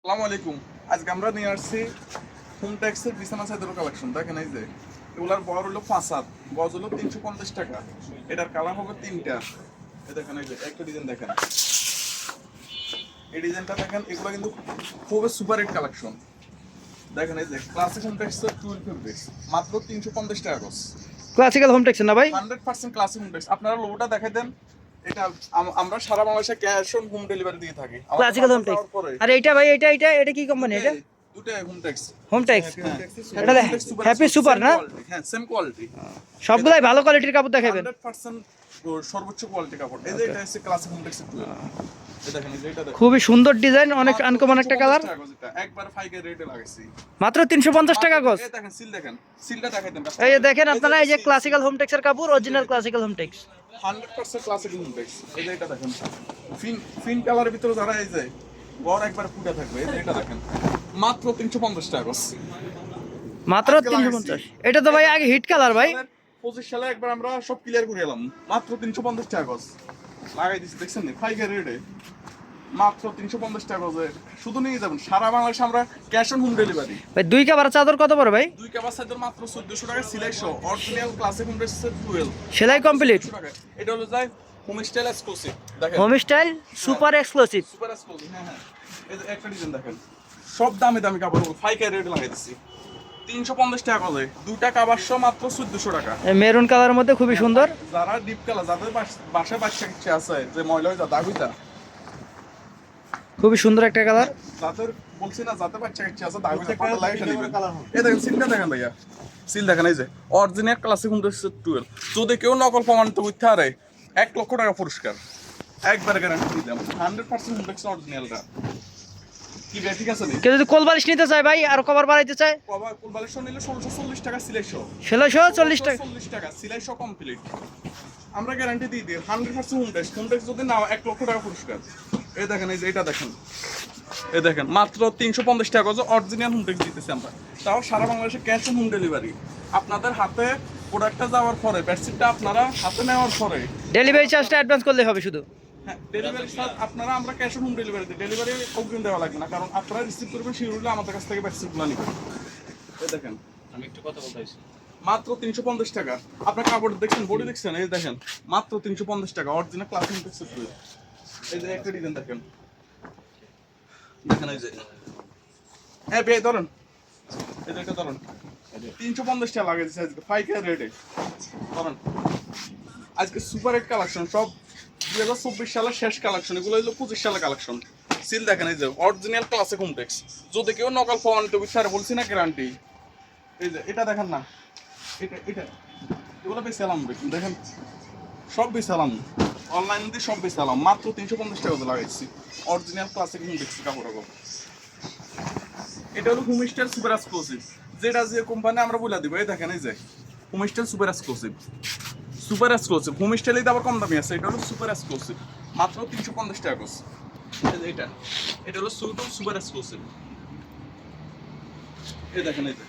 আসসালামু আলাইকুম। আজকে আমরা নিয়ে আসছি হোমটেক্সের বিছানা চাদর কালেকশন। দেখেন এই যে এগুলার বহর হলো 5 হাত, গজ হলো 350 টাকা। এটার কালার হবে 3টা। এই দেখেন এই যে একটা ডিজাইন দেখেন, এই ডিজাইনটা দেখেন। এগুলো কিন্তু খুবই সুপার হিট কালেকশন। দেখেন এই যে ক্লাসিক হোমটেক্সের 12 ফেব্রিক্স, মাত্র 350 টাকা গজ। ক্লাসিক্যাল হোম টেক্সচার না ভাই? 100% ক্লাসিক হোমটেক্স। আপনারা লোগোটা দেখে দেন। এটা আমরা সারা বাংলাদেশে ক্যাশ অন হোম ডেলিভারি দিয়ে থাকি। Classical home text. আর এইটা ভাই, এটা কি কোম্পানি? এটা দুটো হোমটেক্স। Home tex. এটা হ্যাপি সুপার না? হ্যাঁ, সেম কোয়ালিটি। সবগুলাই ভালো কোয়ালিটির কাপড় দেখাবেন। 100% সর্বোচ্চ কোয়ালিটি কাপড়। এই যে এটা হচ্ছে ক্লাসিক হোমটেক্স 12। এই দেখেন, এই যে এটা দেখেন, খুবই সুন্দর ডিজাইন, অনেক আনকমন একটা কালার। একবার ফাইকের রেটে লাগাইছি, মাত্র 350 টাকা গজ। এই দেখেন সিল, দেখেন সিলটা দেখাই দেন। এই যে দেখেন আপনারা, এই যে ক্লাসিক্যাল হোম টেক্সের কাপড়, original classical home tex. 100% classic hometex. এই যে এটা দেখেন, ফিন কালারের ভিতরে যারা এই যে গড় একবার ফুটা থাকবে। এই যে এটা দেখেন, মাত্র 350 টাকা গজ। মাত্র 350। এটা তো ভাই আগে হিট কালার ভাই। 25 সালে একবার আমরা সব ক্লিয়ার করে এলাম, মাত্র 350 টাকা গজ লাগাই দিচ্ছি। দেখছেন নি ফাইকের রেটে মাত্র 350 টাকা গজে শুধু নিয়ে যাবেন। সারা বাংলাদেশে আমরা ক্যাশ অন হোম ডেলিভারি। ভাই দুই কাভার চাদর কত পড়ে ভাই? দুই কাভার চাদর মাত্র 1400 টাকা সিলাই সহ, অরিজিনাল ক্লাসিক হোমটেক্সের 12 সেলাই কমপ্লিট। এটা হলো যায় হোম স্টাইল এক্সক্লুসিভ। দেখেন home style super exclusive. Super exclusive. হ্যাঁ হ্যাঁ, এই যে একটা ডিজাইন দেখেন, সব দামি দামি কাপড় ফাইকের রেটে লাগাই দিচ্ছি 350 টাকা করে। দুইটা কাভার সহ মাত্র 1400 টাকা। মেরুন কালারের মধ্যে খুবই সুন্দর। যারা ডিপ কালার, যাদের বাসায় বাচ্চা ইচ্ছে আছে যে ময়লা হয়ে যা দাগ হয়ে যা, খুবই সুন্দর একটা কালার। যাদের বলছি না, যাদের বাচ্চা ইচ্ছে আছে দাগ হয়ে যা পাতা লাগাই নেবেন। এই দেখেন সিলটা দেখেন ভাইয়া, সিল দেখেন। এই যে অরিজিনাল ক্লাসিক হোমটেক্স 12। যদি কেউ নকল প্রমাণিত করতে পারে 1 লক্ষ টাকা পুরস্কার। একবারে গ্যারান্টি দিলাম 100% হোমটেক্স অরিজিনালটা। কি ভাই ঠিক আছে নি? কেউ যদি কোলবালিশ নিতে চায় ভাই, আর কভার বাড়াইতে চায়, কভার কুলবালিশ নিলে 1640 টাকা সিলাই সহ। 1640 টাকা। 40 টাকা সিলাই সহ কমপ্লিট। আমরা গ্যারান্টি দিয়ে দিই 100% হোমটেক্স। হোমটেক্স যদি নাও 1 লক্ষ টাকা পুরস্কার। এই দেখেন, এই যে এটা দেখেন, এই দেখেন মাত্র 350 টাকা গজ অরিজিনাল হোমটেক্স দিতেছি আমরা। তাও সারা বাংলাদেশে ক্যাশ অন হোম ডেলিভারি। আপনাদের হাতে প্রোডাক্টটা যাওয়ার পরে, বেডশিটটা আপনারা হাতে নেওয়ার পরে ডেলিভারি চার্জটা অ্যাডভান্স করলে হবে শুধু। হ্যাঁ, ডেলিভারি চার্জ আপনারা, আমরা ক্যাশ অন হোম ডেলিভারি দিই। ডেলিভারি অগ্রিম দেওয়া লাগবে না, কারণ আপনারা রিসিভ করবেন শিডিউলে আমাদের কাছ থেকে বেডশিটগুলো নেবেন। এই দেখেন, আমি একটু কথা বলতে চাইছি। মাত্র 350 টাকা। আপনার কাপড় দেখছেন, বডি দেখছেন, এই দেখেন মাত্র 350 টাকা অরিজিনাল ক্লাসিক হোমটেক্স। এই যে একটা ডিজাইন দেখেন, দেখেন এই যে, হ্যাঁ ভাই ধরেন, এই যে এটা ধরেন 350 টাকা লাগে দিচ্ছে আজকে ফাইকার রেটে। ধরেন আজকে সুপার হিট কালেকশন, সব 2024 সালের শেষ কালেকশন। এগুলো হলো 25 সালের কালেকশন। সিল দেখেন, এই যে অরিজিনাল ক্লাসিক হোমটেক্স। যদি কেউ নকল প্রমাণিত স্যার বলছি না গ্যারান্টি। এই যে এটা দেখেন না, এটা এটা এগুলো বেশি আলাম দেখেন, সব বেশি আলাম অনলাইন দিয়ে, সব বেশি আলাম মাত্র 350 টাকা লাগাইছি অরিজিনাল ক্লাসিক হোমটেক্স কাপড়। এটা হলো হোম স্টাইল সুপার এক্সক্লুসিভ, যেটা যে কোম্পানি আমরা বলে দিব। এই দেখেন, এই যে home style super exclusive. Super exclusive home স্টাইলেই তো আবার কম দামি আছে। এটা হলো সুপার এক্সক্লুসিভ, মাত্র 350 টাকা। এটা এটা হলো সুপার এক্সক্লুসিভ। এই দেখেন, এই যে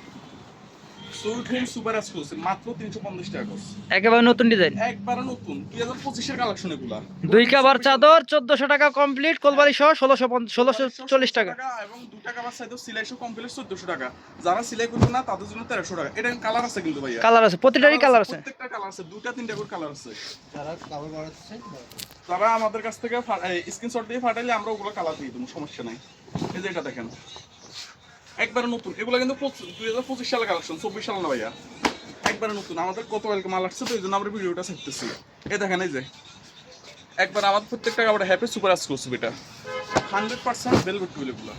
সুইট হোম সুপার এক্সক্লুসিভ, মাত্র 350 টাকা। একেবারে নতুন ডিজাইন, একবারে নতুন 2025 এর কালেকশন এগুলা। দুই কাভার চাদর 1400 টাকা কমপ্লিট, কোলবালিশ সহ 1640 টাকা। এবং দুটা কাভার চাইতো সিলাই সহ কমপ্লিট 1400 টাকা। যারা সিলাই করবে না তাদের জন্য 1300 টাকা। এটা কালার আছে কিন্তু ভাইয়া, কালার আছে, প্রতিটারই কালার আছে। প্রত্যেকটা কালার আছে, দুটা তিনটা করে কালার আছে। যারা কাভার বাড়াচ্ছে তারা আমাদের কাছ থেকে স্ক্রিনশট দিয়ে পাঠাইলে আমরা ওগুলো কালার দিয়ে দেবো, সমস্যা নাই। এই যে এটা দেখেন, একবারে নতুন। এগুলো কিন্তু 2025 সালের কালেকশন, 24 সাল না ভাইয়া। একবারে নতুন, আমাদের কত ওয়েলকাম মাল আসছে, তো এই জন্য আমরা ভিডিওটা ছাড়তেছি। এই দেখেন, এই যে একবার আমাদের প্রত্যেকটা কাপড় হ্যাপি সুপার এক্সক্লুসিভ। এটা 100% ভেলভেট টুল এগুলো।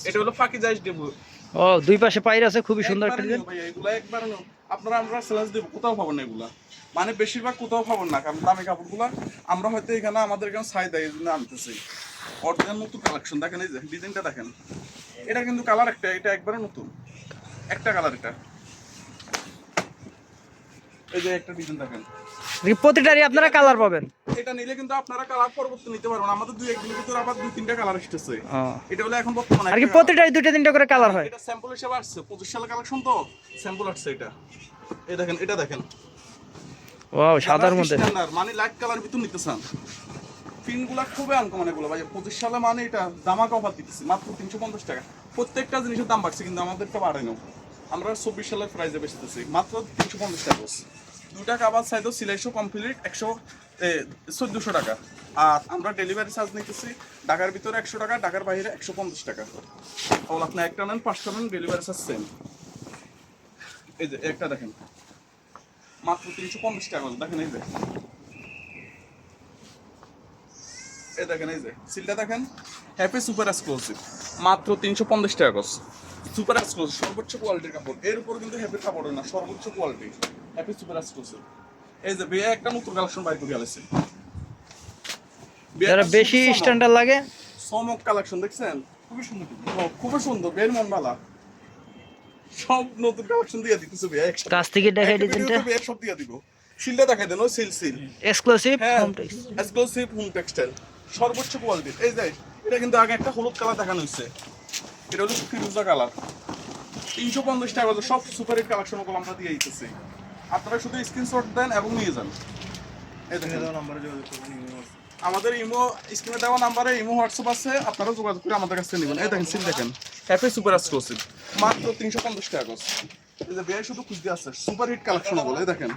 এটা হলো ফাকি জাইজ দেব। ও, দুই পাশে পাইর আছে, খুবই সুন্দর একটা ডিজাইন। ভাইয়া এগুলো একবার আপনারা আমরা সেলাস দেব, কোথাও পাবেন না এগুলা। মানে বেশিরভাগ কোথাও পাবেন না, কারণ দামি কাপড়গুলো আমরা হয়তো এখানে আমাদের এখানে ছাই দেয়, এই জন্য আনতেছি। অরিজিনাল নতুন কালেকশন দেখেন, এই যে ডিজাইনটা দেখেন। এটা কিন্তু কালার একটা, এটা একবারে নতুন একটা কালার। এটা এই যে একটা ডিজাইন দেখেন, প্রতিটারই আপনারা কালার পাবেন। এটা নিলে কিন্তু আপনারা কালার পরবর্তী নিতে পারবেন। আমাদের 2-1 দিনের ভিতরে আবার 2-3টা কালার আসতেছে। এটা হলো এখন বর্তমানে আর কি প্রতিটারই দুইটা তিনটা করে কালার হয়। এটা স্যাম্পল হিসেবে আসছে, 25 সালের কালেকশন তো স্যাম্পল আসছে এটা। এই দেখেন, এটা দেখেন, ওয়াও, সাদার মধ্যে স্ট্যান্ডার্ড, মানে লাইট কালার ভিতর নিতে চান পিনগুলা খুবই আনকমন এগুলো ভাই, 25 সালে মানে এটা দামাকা অফার দিতেছি মাত্র 350 টাকা। প্রত্যেকটা জিনিসের দাম বাড়ছে কিন্তু আমাদেরটা বাড়েনি। আমরা 24 সালের প্রাইসে বেচতেছি মাত্র 350 টাকা। দুটা কাবার চাইতো সিলাইশো কমপ্লিট 1400 টাকা। আর আমরা ডেলিভারি চার্জ নিতেছি ঢাকার ভিতরে 100 টাকা, ঢাকার বাইরে 150 টাকা। তাহলে আপনি একটা নেন 5টা নেন, ডেলিভারি চার্জ সেম। এই যে একটা দেখেন মাত্র 350 টাকা। দেখেন এই যে, এই দেখেন এই যে সিলটা দেখেন, হ্যাপি সুপার এক্সক্লুসিভ মাত্র 350 টাকা। সুপার এক্সক্লুসিভ সর্বোচ্চ কোয়ালিটির কাপড়, এর উপর কিন্তু হ্যাপির কাপড় না, সর্বোচ্চ কোয়ালিটি হ্যাপি সুপার এক্সক্লুসিভ। এই যে বিয়ে একটা নতুন কালেকশন বাইর করে গেছে, যারা বেশি স্ট্যান্ডার্ড লাগে চমক কালেকশন দেখছেন, খুবই সুন্দর, খুবই সুন্দর, বের মন বালা সব নতুন কালেকশন দিয়ে দিতেছে বিয়ে একসাথে। কাছ থেকে দেখাই ডিজাইনটা, বিয়ে সব দিয়ে দিব, সিলটা দেখাই দেন, ও সিল সিল এক্সক্লুসিভ হ্যাঁ home tex. Exclusive home textile সর্বোচ্চ কোয়ালিটির। এই যে এটা কিন্তু আগে একটা হলুদ কালার দেখানো হয়েছে, এটা হলো ফিরোজা কালার। 350 টাকা সব সুপার হিট কালেকশন গুলো আমরা দিয়ে দিতেছি। আপনারা শুধু স্ক্রিনশট দেন এবং নিয়ে যান। এই দেখেন নাম্বারে যোগাযোগ করবেন। আমাদের ইমো স্ক্রিনে দেওয়া নাম্বারে ইমো হোয়াটসঅ্যাপ আছে, আপনারা যোগাযোগ করে আমাদের কাছে নেবেন। এই দেখেন সিল দেখেন, হ্যাপি সুপার এক্সক্লুসিভ মাত্র 350 টাকা। এই যে বেশ শুধু খুঁজতে আছে সুপার হিট কালেকশন বলে, এই দেখেন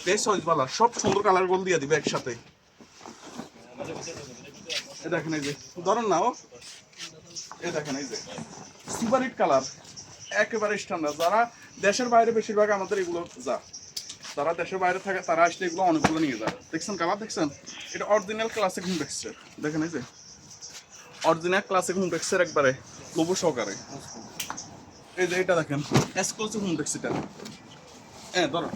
বেশ সয়েজওয়ালা সব সুন্দর কালার গুলো দিয়ে দিবে একসাথে। এই দেখেন এই যে ধরেন না, ও এই দেখেন এই যে সুপার হিট কালার একেবারে স্ট্যান্ডার্ড। যারা দেশের বাইরে বেশিরভাগ আমাদের এগুলো যারা দেশের বাইরে থাকে তারা আসলে এগুলো অনেকগুলো নিয়ে যায়। দেখছেন কালার দেখছেন, এটা অরিজিনাল ক্লাসিক হোম টেক্সচার। দেখেন এই যে অরিজিনাল ক্লাসিক হোম টেক্সচার একবারে লোবো সহকারে। এই যে এটা দেখেন এক্সক্লুসিভ হোম টেক্সচার, হ্যাঁ ধরো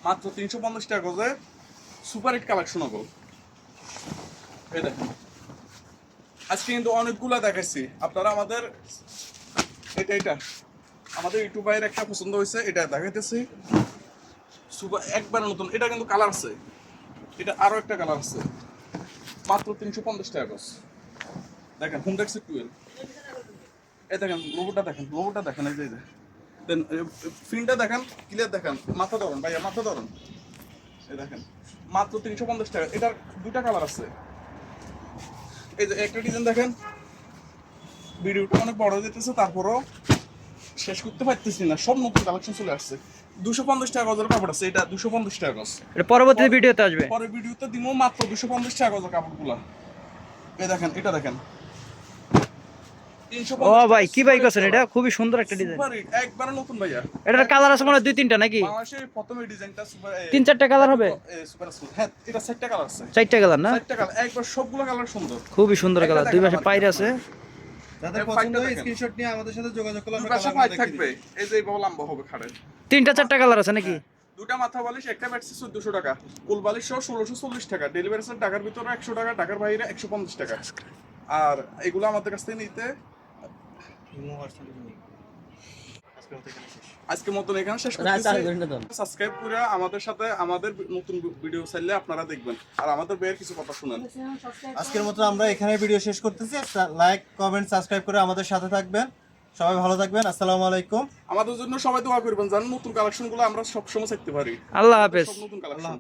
মাত্র 350 টাকা করে সুপার হিট কালেকশন হবে। এই দেখেন আজকে কিন্তু অনেকগুলা দেখাইছি আপনারা আমাদের, এটা আমাদের ইউটিউবের একটা পছন্দ হয়েছে, এটা দেখাইতেছি সুপার একবার নতুন। এটা কিন্তু কালার আছে, এটা আরো একটা কালার আছে মাত্র 350 টাকা। দেখেন হোমটেক্স 12। এই দেখেন লোগোটা দেখেন, লোগোটা দেখেন, এই যে দেন ফিনটা দেখেন, ক্লিয়ার দেখেন, মাথা ধরুন ভাইয়া মাথা ধরুন। এই দেখেন মাত্র 350 টাকা। এটার দুটা কালার আছে। এই যে একটা ডিজাইন দেখেন, ভিডিওটা অনেক বড় যেতেছে তারপরও শেষ করতে পারতেছি না, সব নতুন কালেকশন চলে আসছে। 250 টাকা গজের কাপড় আছে, এটা 250 টাকা গজ। এটা পরবর্তী ভিডিওতে আসবে, পরে ভিডিওতে দিমো মাত্র 250 টাকা গজের কাপড়গুলা। এই দেখেন এটা দেখেন ও ভাই কি বাইক আছে এটা, খুবই সুন্দর একটা ডিজাইন। সুপার হিট একবার নতুন ভাইয়া। এটার কালার আছে মনে হয় 2-3টা নাকি? বাংলাদেশে প্রথম এই ডিজাইনটা সুপার 3-4টা কালার হবে, সুপার স্মুথ। হ্যাঁ এটা 4টা কালার আছে, 4টা কালার না? 4টা কালার একবার সবগুলো কালার সুন্দর, খুবই সুন্দর কালার। দুই পাশে পাইর আছে, যাদের পছন্দ হয় স্ক্রিনশট নিয়ে আমাদের সাথে যোগাযোগ করলে আমরা পাশে কালার ফাইট দেখিয়ে থাকবে। এই যে এইভাবে লম্বা হবে খাড়ের। 3-4টা কালার আছে নাকি? দুটা মাথা বালিশ একটা ব্যাটসি 1400 টাকা, কুল বালিশ সহ 1640 টাকা, ডেলিভারি চার্জ ঢাকার ভিতরে 100 টাকা, ঢাকার বাইরে 150 টাকা। আর এগুলো আমাদের কাছ থেকে নিতে ইমো হোয়াটসঅ্যাপে যোগাযোগ করুন। আজকের মতো এখানে শেষ। আজকের মতন এখানে শেষ করতেছি। সাবস্ক্রাইব করে আমাদের সাথে আমাদের নতুন ভিডিও চাইলে আপনারা দেখবেন। আর আমাদের বের কিছু কথা শুনেন। আজকের মতো আমরা এখানে ভিডিও শেষ করতেছি। লাইক কমেন্ট সাবস্ক্রাইব করে আমাদের সাথে থাকবেন। সবাই ভালো থাকবেন। আসসালামু আলাইকুম। আমাদের জন্য সবাই দোয়া করবেন যেন নতুন কালেকশনগুলো আমরা সবসময় চাইতে পারি। আল্লাহ হাফেজ। সব নতুন কালেকশন।